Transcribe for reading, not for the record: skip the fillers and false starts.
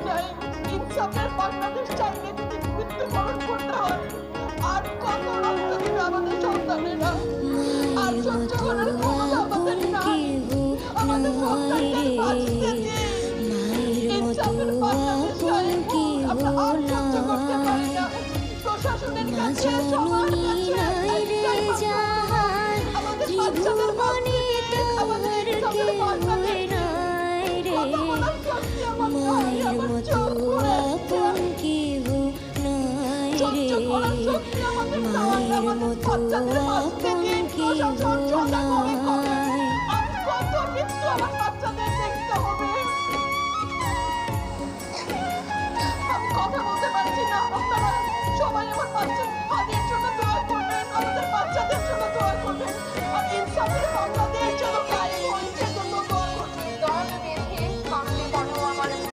চাই, ইনসাফের বাংলাদেশ চাইলে যদি মৃত্যুবরণ করতে হয়, আর কত রক্ত দিবে আমাদের সন্তানেরা? আর সহ্য করার ক্ষমতা আমাদের নাই। আমাদের সন্তানদের বাঁচতে দিন। ইনসাফের বাংলাদেশ চাই, আমরা আর সহ্য করতে পারি না। প্রশাসনের কাছে, সবার কাছে একটাই বার্তা, আমাদের বাচ্চাদের বাঁচতে দিন, আমাদের ইনসাফের বাংলাদেশ দিন। কথা বলার শক্তি আমার নাই, আমার চোখ পড়ে আসছে। সহ্য করার শক্তি আমাদের নাই, আমাদের বাচ্চাদের বাঁচতে দিন। প্রশাসন সজাগ হয়ে কবে? আর কত মৃত্যু আমার বাচ্চাদের দেখতে হবে? আমি কথা বলতে পারছি না, আপনারা সবাই আমার বাচ্চার হাতের জন্য